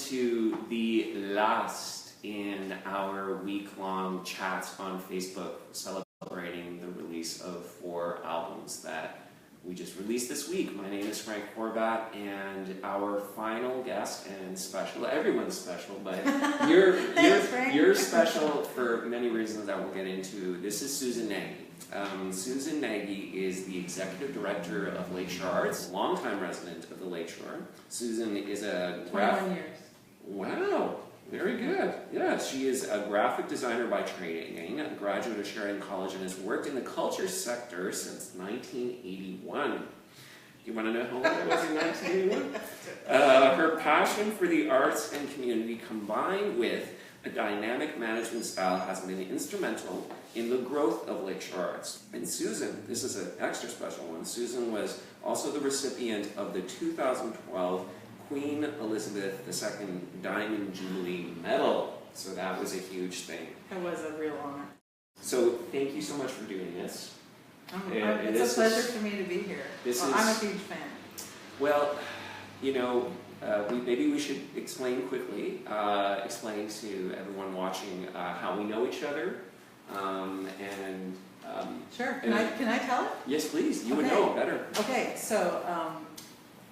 to the last in our week-long chats on Facebook celebrating the release of 4 albums that we just released this week. My name is Frank Horvat, and our final guest and special, everyone's special, but you're special for many reasons that we'll get into. This is Susan Nagy. Susan Nagy is the executive director of Lakeshore Arts, longtime resident of the Lakeshore. Susan is a 21 years. Wow, very good. Yeah, she is a graphic designer by training, a graduate of Sheridan College, and has worked in the culture sector since 1981. Do you want to know how old I was in 1981? Her passion for the arts and community combined with a dynamic management style has been instrumental in the growth of Lakeshore Arts. And Susan, this is an extra special one, Susan was also the recipient of the 2012 Queen Elizabeth II Diamond Jubilee Medal. So that was a huge thing. It was a real honor. So thank you so much for doing this. It's a pleasure for me to be here. I'm a huge fan. Well, you know, maybe we should explain quickly, explain to everyone watching how we know each other. Sure. Can I tell it? Yes, please. You would know better. Okay. So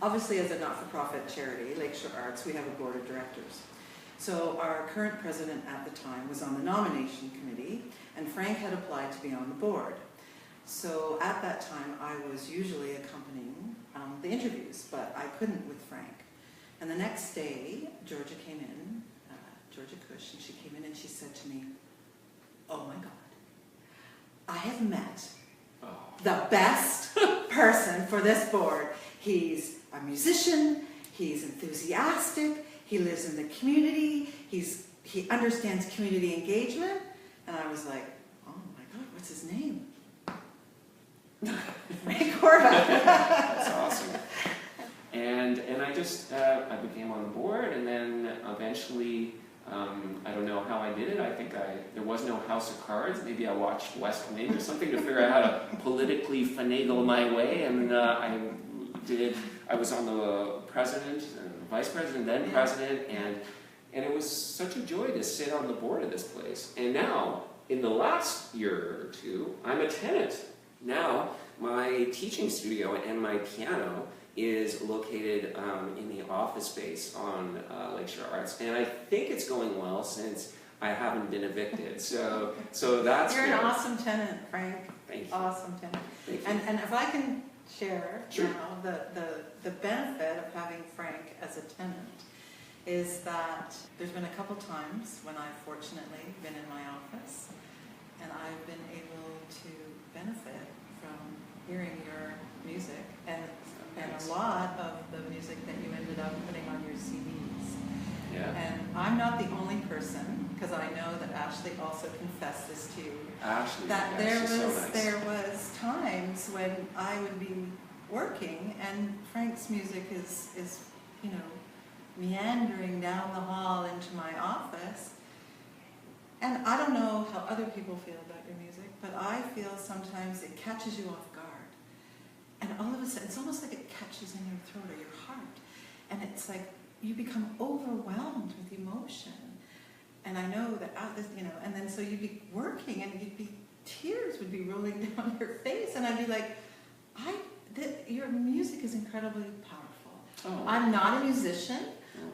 obviously, as a not-for-profit charity, Lakeshore Arts, we have a board of directors. So our current president at the time was on the nomination committee, and Frank had applied to be on the board. So at that time, I was usually accompanying the interviews, but I couldn't with Frank. And the next day, Georgia came in, Georgia Cush, and she came in and she said to me, "Oh my God, I have met the best person for this board. He's a musician, he's enthusiastic, he lives in the community, he understands community engagement." And I was like, "Oh my God, what's his name?" Frank Horvat. That's awesome. And I just, I became on the board, and then eventually, I don't know how I did it. I think there was no House of Cards. Maybe I watched West Wing or something to figure out how to politically finagle my way, and I was on the president, and vice president, then president, and it was such a joy to sit on the board of this place. And now, in the last year or two, I'm a tenant. Now, my teaching studio and my piano is located in the office space on Lakeshore Arts, and I think it's going well since I haven't been evicted. So that's You're good. an awesome tenant, Frank. Thank you. Awesome tenant. Thank you. And if I can share Sure. now, the benefit of having Frank as a tenant is that there's been a couple times when I've fortunately been in my office and I've been able to benefit from hearing your music and a lot of the music that you ended up putting on your CDs. Yeah. And I'm not the only person, because I know that Ashley also confessed this to you. Ashley, that yeah, she's so nice. there was times when I would be working and Frank's music is meandering down the hall into my office. And I don't know how other people feel about your music, but I feel sometimes it catches you off guard. And all of a sudden, it's almost like it catches in your throat or your heart. And it's like you become overwhelmed with emotion. And I know that, and then so you'd be working and tears would be rolling down your face. And I'd be like, your music is incredibly powerful. Oh. I'm not a musician,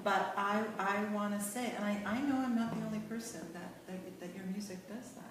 but I want to say, and I know I'm not the only person that your music does that.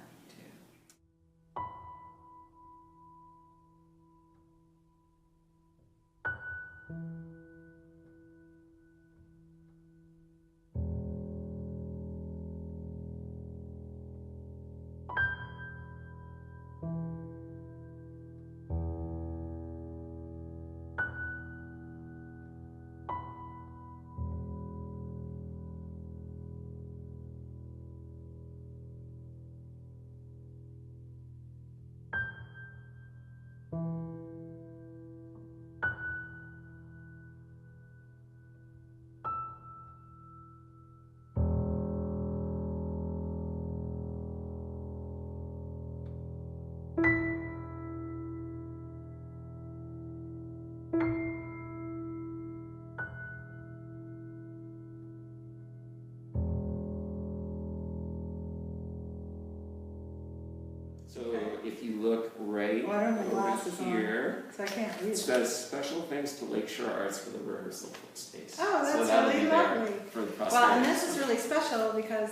if you look right Oh, I don't have over glasses here, on, so I can't read it it. says special thanks to Lakeshore Arts for the rehearsal space. Oh, So that's that'll really be there lovely. for the Well, prosperity. and this is really special because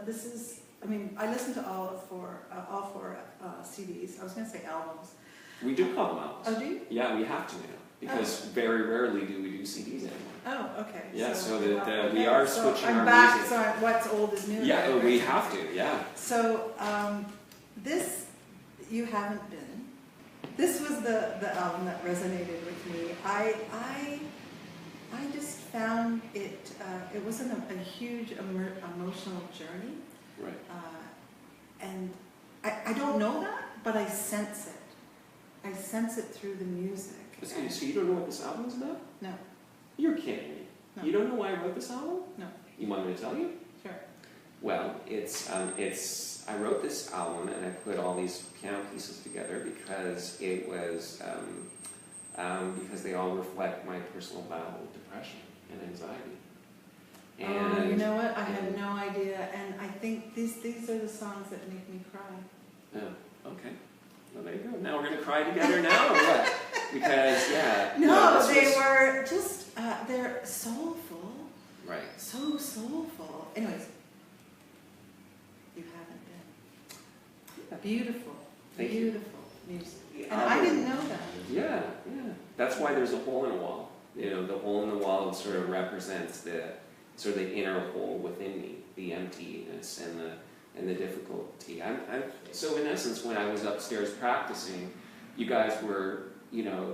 this is, I mean, I listen to all four CDs. I was going to say albums. We do call them albums. Oh, do you? Yeah, we have to now, because very rarely do we do CDs anymore. Oh, okay. Yeah, so that okay, we are so switching I'm our back, music. so what's old is new. Yeah, right? we have to, yeah. So this, you haven't been. This was the album that resonated with me. I just found it, it wasn't a huge emotional journey. Right. And I don't know that, but I sense it. I sense it through the music. So you don't know what this album is about? No. You're kidding me. No. You don't know why I wrote this album? No. You want me to tell you? Sure. Well, I wrote this album and I put all these piano pieces together because it was, because they all reflect my personal battle with depression and anxiety. And you know what? I had no idea, and I think these are the songs that make me cry. Oh, okay. Well, there you go. Now we're going to cry together now, or what? Because, yeah. No, they were just, they're soulful. Right. So soulful. Anyways, you haven't been. Beautiful. Thank you. Beautiful music. And I didn't know that. Yeah, yeah. That's why there's a hole in a wall. You know, the hole in the wall sort of represents the inner hole within me, the emptiness and the difficulty. So in essence, when I was upstairs practicing, you guys were,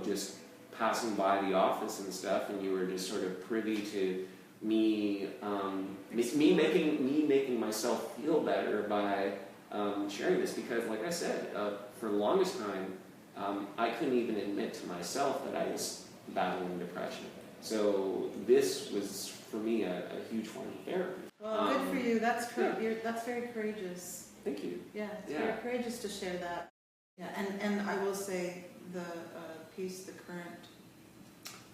just passing by the office and stuff, and you were just sort of privy to me, me making myself feel better by sharing this, because, like I said, for the longest time, I couldn't even admit to myself that I was battling depression. So this was, for me, a huge form of therapy. Well, good for you. That's that's very courageous. Thank you. Yeah, it's very courageous to share that. Yeah, and I will say the piece,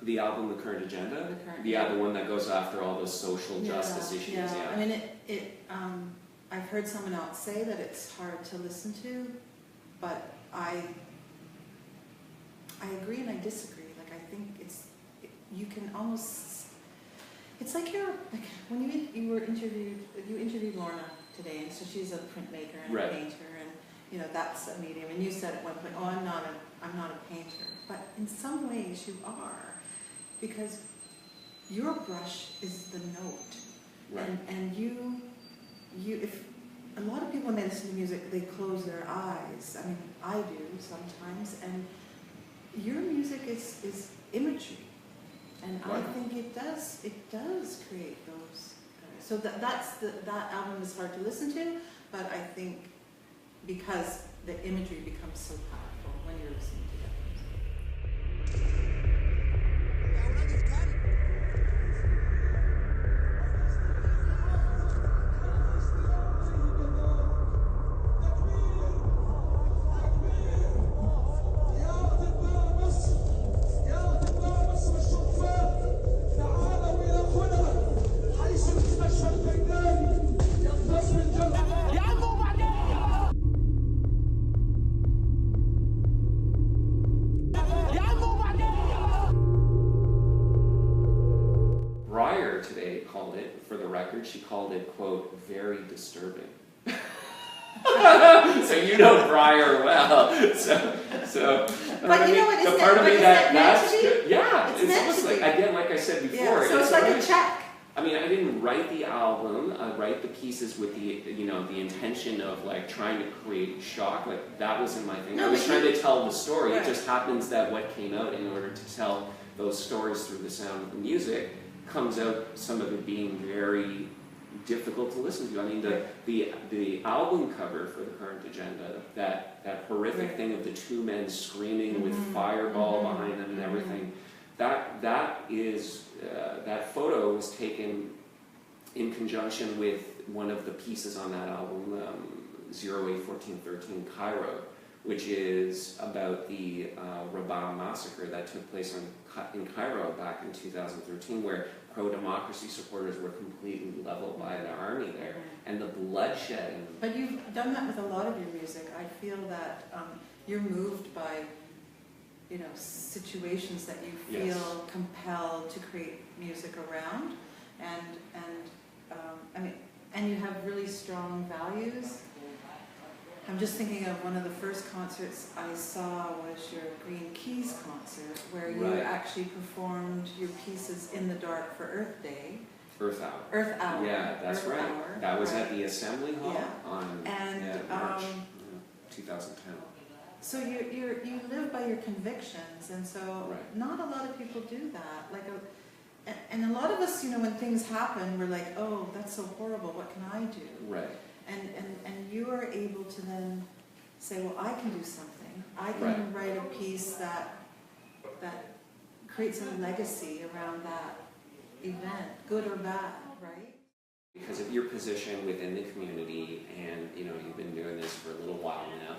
The album, The Current Agenda? The one that goes after all those social justice issues. Yeah. I mean, I've heard someone else say that it's hard to listen to, but I agree and I disagree. Like, I think you can almost, it's like when you interviewed Lorna today, and so she's a printmaker and a painter, and that's a medium. And you said at one point, "Oh, I'm not a painter," but in some ways you are, because your brush is the note, and you if a lot of people when they listen to music, they close their eyes. I mean, I do sometimes, and your music is imagery, and I think it does create those. So that album is hard to listen to, but I think because the imagery becomes so powerful when you're listening to that music. Today called it, for the record, she called it, quote, very disturbing. So you know Briar well. So but you know what? The part of me that's good. Yeah, it's almost like, again, like I said before. Yeah, so it's like a check. I mean, I didn't write the album. I write the pieces with the the intention of like trying to create shock. Like that wasn't my thing. I was trying to tell the story. It just happens that what came out in order to tell those stories through the sound of the music comes out, some of it being very difficult to listen to. I mean, the album cover for The Current Agenda, that horrific thing of the two men screaming with fireball behind them and everything, that photo was taken in conjunction with one of the pieces on that album, 081413 Cairo, which is about the Rabat massacre that took place in Cairo back in 2013, where pro-democracy supporters were completely leveled by the army there, and the bloodshed. But you've done that with a lot of your music. I feel that you're moved by, you know, situations that you feel compelled to create music around, and I mean, and you have really strong values. I'm just thinking of one of the first concerts I saw was your Green Keys concert, where you actually performed your pieces in the dark for Earth Day. Earth Hour. Earth Hour. Yeah, that's Earth right. Hour, That was at the Assembly Hall on March 2010. So you live by your convictions, and so not a lot of people do that. Like, and a lot of us, you know, when things happen, we're like, oh, that's so horrible. What can I do? Right. And you are able to then say, well, I can do something. I can write a piece that creates a legacy around that event, good or bad, right? Because of your position within the community, and you know, you've been doing this for a little while now,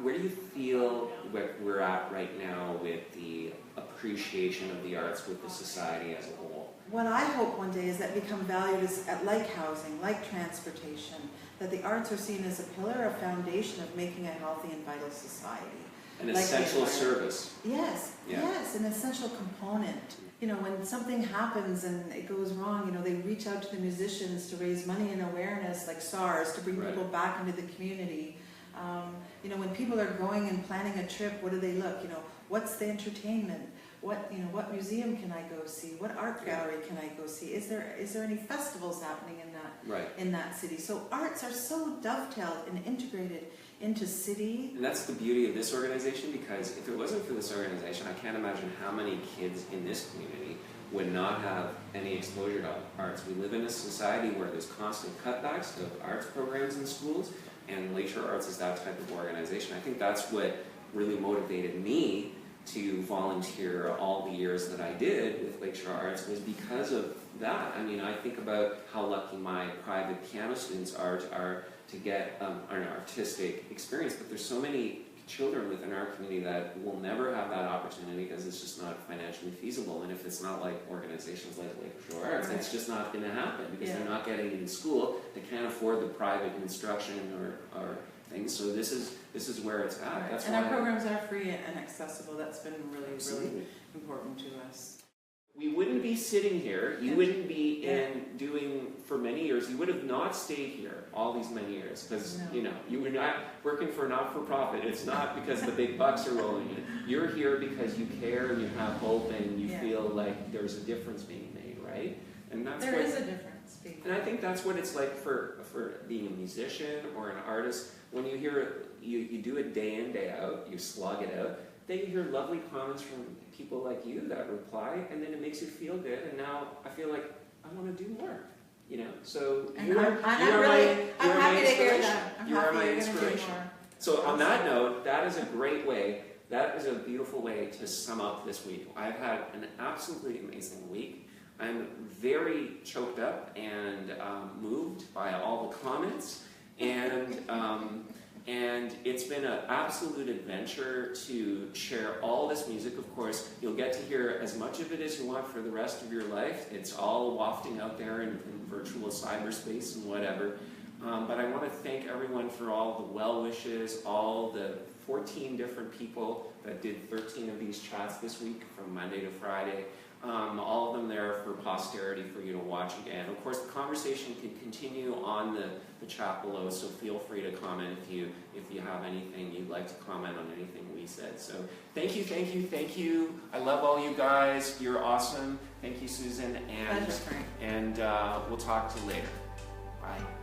where do you feel we're at right now with the appreciation of the arts with the society as a whole? What I hope one day is that become valued as like housing, like transportation, that the arts are seen as a pillar, a foundation of making a healthy and vital society. An essential service. Yes, yes, an essential component. You know, when something happens and it goes wrong, you know, they reach out to the musicians to raise money and awareness, like SARS, to bring people back into the community. You know, when people are going and planning a trip, what do they look? You know, what's the entertainment? What museum can I go see? What art gallery can I go see? Is there any festivals happening in that city? So arts are so dovetailed and integrated into city. And that's the beauty of this organization, because if it wasn't for this organization, I can't imagine how many kids in this community would not have any exposure to arts. We live in a society where there's constant cutbacks of arts programs in schools, and Lakeshore Arts is that type of organization. I think that's what really motivated me to volunteer all the years that I did with Lakeshore Arts, was because of that. I mean, I think about how lucky my private piano students are to get an artistic experience, but there's so many children within our community that will never have that opportunity because it's just not financially feasible. And if it's not like organizations like Lakeshore Arts, it's just not going to happen, because they're not getting it in school. They can't afford the private instruction or things. So this is where it's at. That's and why our programs are free and accessible. That's been really important to us. We wouldn't be sitting here, you wouldn't be doing for many years, you would have not stayed here all these many years, because you know, you were not working for not-for-profit. It's not because the big bucks are rolling in. You're here because you care and you have hope and you feel like there's a difference being made, right? And that's there is a difference being made. And I think that's what it's like for being a musician or an artist. When you hear, you do it day in, day out, you slog it out, then you hear lovely comments from people like you that reply, and then it makes you feel good, and now I feel like I want to do more, you know? So you are my inspiration. You are my inspiration. So on that note, that is a great way, that is a beautiful way to sum up this week. I've had an absolutely amazing week. I'm very choked up and moved by all the comments, and it's been an absolute adventure to share all this music. Of course, you'll get to hear as much of it as you want for the rest of your life. It's all wafting out there in virtual cyberspace and whatever. But I want to thank everyone for all the well wishes, all the 14 different people that did 13 of these chats this week from Monday to Friday. All of them there for posterity for you to watch again. Of course, the conversation can continue on the chat below, so feel free to comment if you have anything you'd like to comment on anything we said. So thank you, thank you, thank you. I love all you guys. You're awesome. Thank you, Susan. And we'll talk to you later. Bye.